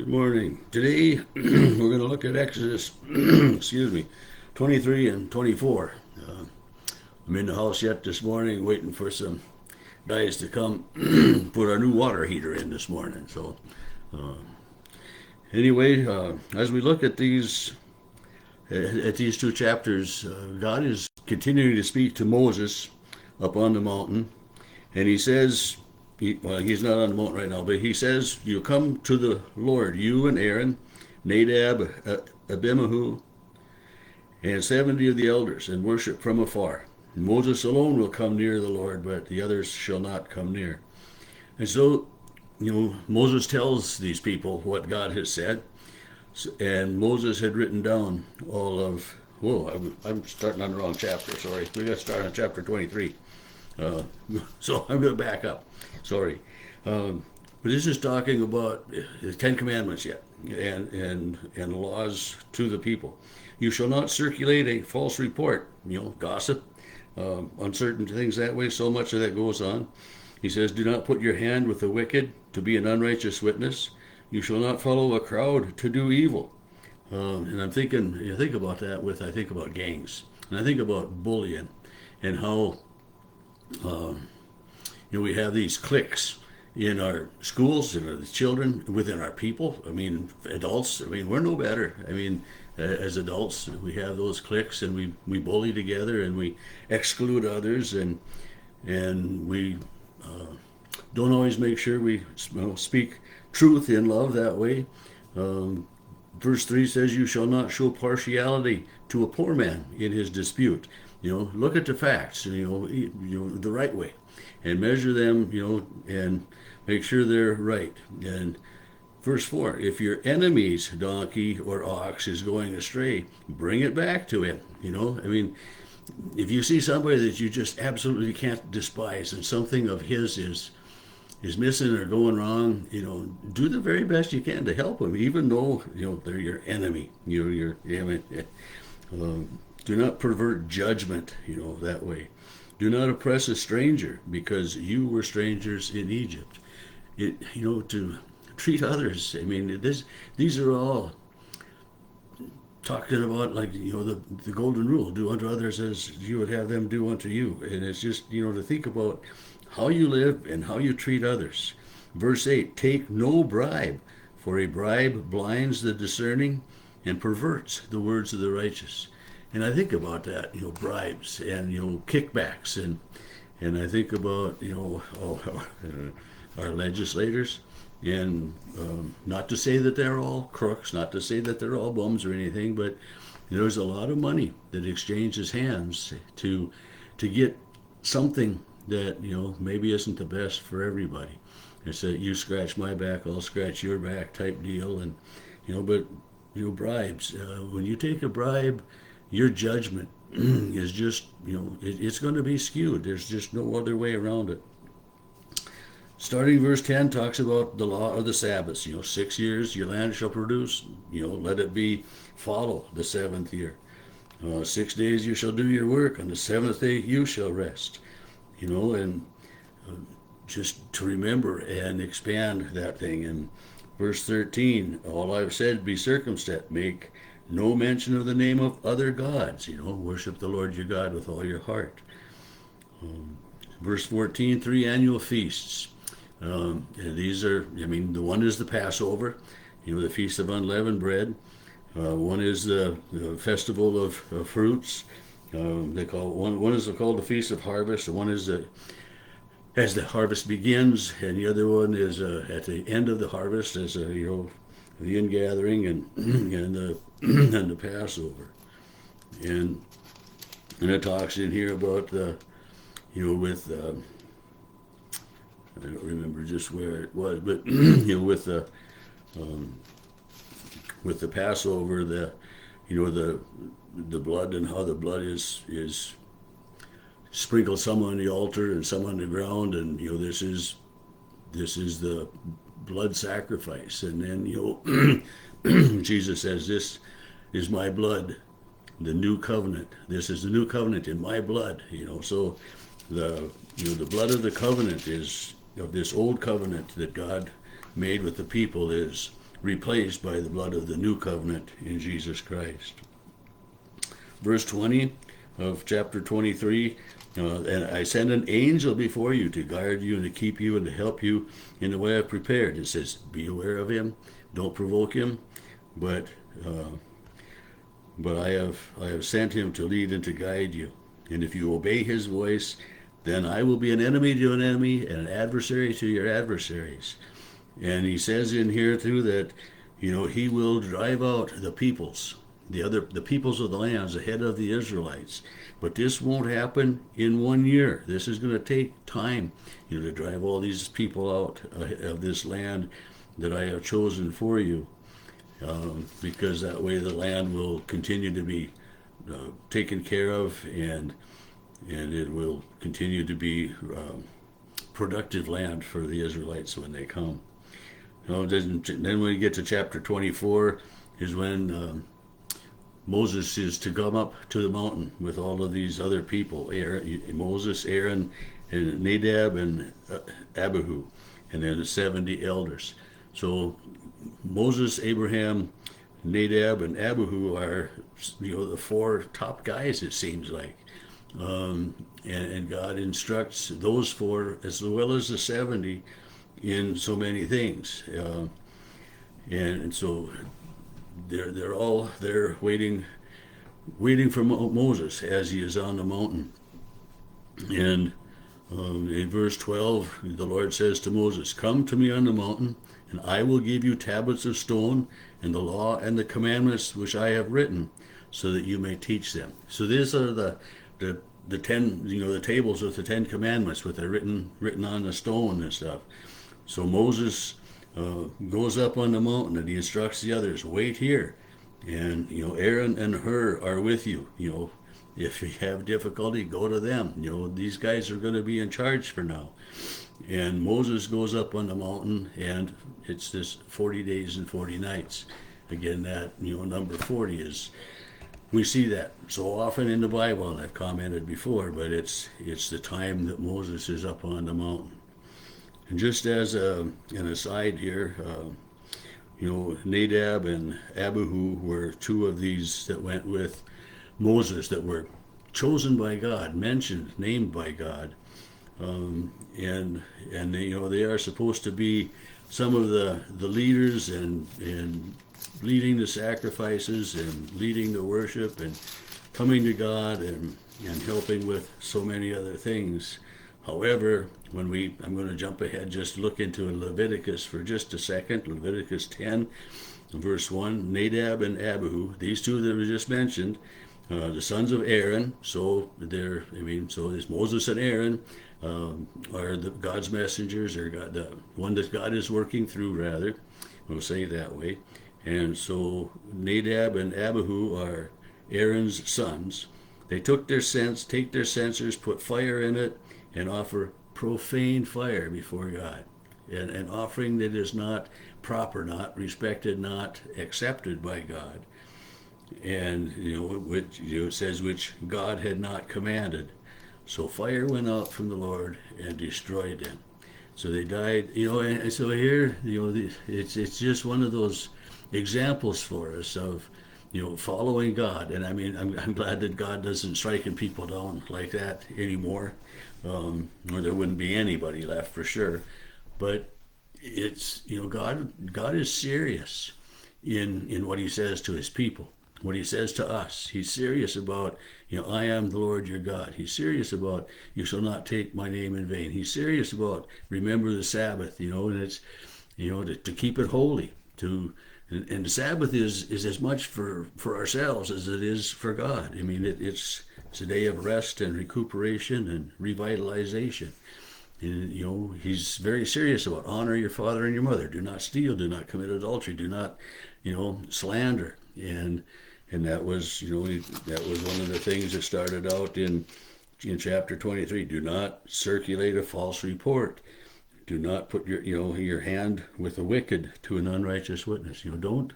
Good morning. Today we're going to look at Exodus, excuse me, 23 and 24. I'm in the house yet this morning waiting for some guys to come put our new water heater in this morning. So, anyway, as we look at these two chapters, God is continuing to speak to Moses up on the mountain, and he says, he's not on the mountain right now, but he says, "You come to the Lord, you and Aaron, Nadab, Abimahu, and 70 of the elders, and worship from afar. And Moses alone will come near the Lord, but the others shall not come near." And so, Moses tells these people what God has said, and Moses had written down all of. Whoa, I'm starting on the wrong chapter. Sorry, we got to start on chapter 23. Uh, so I'm going to back up. Sorry, but this is talking about the Ten Commandments yet, and laws to the people. You shall not circulate a false report. Gossip, on certain things that way. So much of that goes on. He says, "Do not put your hand with the wicked to be an unrighteous witness. You shall not follow a crowd to do evil." And I'm thinking, you think about that I think about gangs, and I think about bullying, and how we have these cliques in our schools, in our children, within our people. I mean, adults. I mean, we're no better. I mean, as adults, we have those cliques, and we bully together, and we exclude others, and we don't always make sure we speak truth in love that way. Verse 3 says, "You shall not show partiality to a poor man in his dispute." Look at the facts, the right way, and measure them, and make sure they're right. And verse 4, "If your enemy's donkey or ox is going astray, bring it back to him." I mean, if you see somebody that you just absolutely can't despise, and something of his is missing or going wrong, do the very best you can to help them, even though they're your enemy. Do not pervert judgment, that way. Do not oppress a stranger, because you were strangers in Egypt. To treat others. I mean, these are all talking about, like, the golden rule: do unto others as you would have them do unto you. And it's just, to think about how you live and how you treat others. Verse 8, "Take no bribe, for a bribe blinds the discerning and perverts the words of the righteous." And I think about that, bribes and, kickbacks. And I think about, our legislators. And not to say that they're all crooks, not to say that they're all bums or anything, but there's a lot of money that exchanges hands to get something that maybe isn't the best for everybody. It's a you scratch my back, I'll scratch your back type deal. And but bribes. When you take a bribe, your judgment is just it's going to be skewed. There's just no other way around it. Starting verse 10 talks about the law of the Sabbaths. 6 years your land shall produce. Let it be follow the seventh year. 6 days you shall do your work. On the seventh day you shall rest. And just to remember and expand that thing. And verse 13, "All I've said, be circumspect, make no mention of the name of other gods." Worship the Lord your God with all your heart. Verse 14, 3 annual feasts. These are, the one is the Passover, the Feast of Unleavened Bread. One is the Festival of Fruits. They call one is called the Feast of Harvest. And one is as the harvest begins, and the other one is at the end of the harvest, as the ingathering and and the and the Passover. And it talks in here about with I don't remember just where it was, but with the Passover, the blood, and how the blood is sprinkled, some on the altar and some on the ground, and this is the blood sacrifice. And then Jesus says, "This is my blood, the new covenant. This is the new covenant in my blood." So the blood of the covenant is, this old covenant that God made with the people, is replaced by the blood of the new covenant in Jesus Christ. Verse 20 of chapter 23, and I send an angel before you to guard you and to keep you and to help you in the way I've prepared. It says, be aware of him, don't provoke him, but I have sent him to lead and to guide you. And if you obey his voice, then I will be an enemy to an enemy and an adversary to your adversaries. And he says in here too that, he will drive out the peoples, the peoples of the lands ahead of the Israelites. But this won't happen in 1 year. This is going to take time, to drive all these people out of this land that I have chosen for you, because that way the land will continue to be taken care of, and it will continue to be productive land for the Israelites when they come. Then when we get to chapter 24 is when Moses is to come up to the mountain with all of these other people, Moses, Aaron, and Nadab, and Abihu, and then the 70 elders. So Moses, Abraham, Nadab, and Abihu are, the four top guys, it seems like. And God instructs those four as well as the 70 in so many things. And so they're all there waiting for Moses as he is on the mountain. And in verse 12, the Lord says to Moses, come to me on the mountain, and I will give you tablets of stone and the law and the commandments which I have written, so that you may teach them. So these are the 10, the tables with the 10 commandments, with the written on the stone and stuff. So Moses goes up on the mountain and he instructs the others, wait here. And, Aaron and Hur are with you. If you have difficulty, go to them. These guys are going to be in charge for now. And Moses goes up on the mountain, and it's this 40 days and 40 nights. Again, that, number 40 is, we see that so often in the Bible, and I've commented before, but it's the time that Moses is up on the mountain. And just as an aside here, Nadab and Abihu were two of these that went with Moses, that were chosen by God, mentioned, named by God, and they are supposed to be some of the leaders and leading the sacrifices and leading the worship and coming to God and helping with so many other things. However, I'm going to jump ahead, just look into Leviticus for just a second. Leviticus 10, verse 1, Nadab and Abihu, these two that were just mentioned, the sons of Aaron. So there's Moses and Aaron are God's messengers, or the one that God is working through, rather. We'll say it that way. And so Nadab and Abihu are Aaron's sons. They take their censers, put fire in it, and offer profane fire before God. An offering that is not proper, not respected, not accepted by God. And, it says which God had not commanded. So fire went out from the Lord and destroyed them. So they died, and so here, it's just one of those examples for us of, following God. And I'm glad that God doesn't striking people down like that anymore, or there wouldn't be anybody left for sure. But it's, God is serious in what he says to his people, what he says to us. He's serious about, I am the Lord your God. He's serious about, you shall not take my name in vain. He's serious about, remember the Sabbath, and it's, to keep it holy, and the Sabbath is as much for ourselves as it is for God. It's a day of rest and recuperation and revitalization. And, he's very serious about honor your father and your mother. Do not steal. Do not commit adultery. Do not, slander. And that was, that was one of the things that started out in chapter 23. Do not circulate a false report. Do not put your hand with the wicked to an unrighteous witness. Don't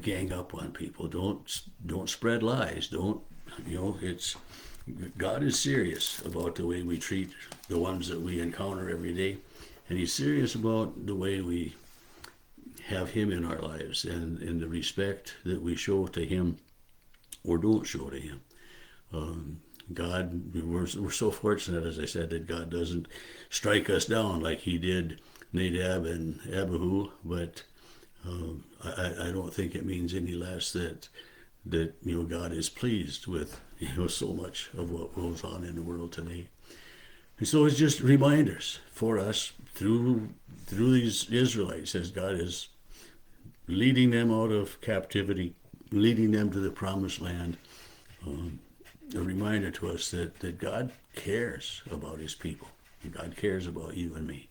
gang up on people. Don't spread lies. It's God is serious about the way we treat the ones that we encounter every day, and he's serious about the way we have him in our lives, and in the respect that we show to him or don't show to him. God, we're so fortunate, as I said, that God doesn't strike us down like he did Nadab and Abihu, but I don't think it means any less that God is pleased with so much of what goes on in the world today. And so it's just reminders for us through these Israelites as God is leading them out of captivity, leading them to the promised land. A reminder to us that God cares about his people. God cares about you and me.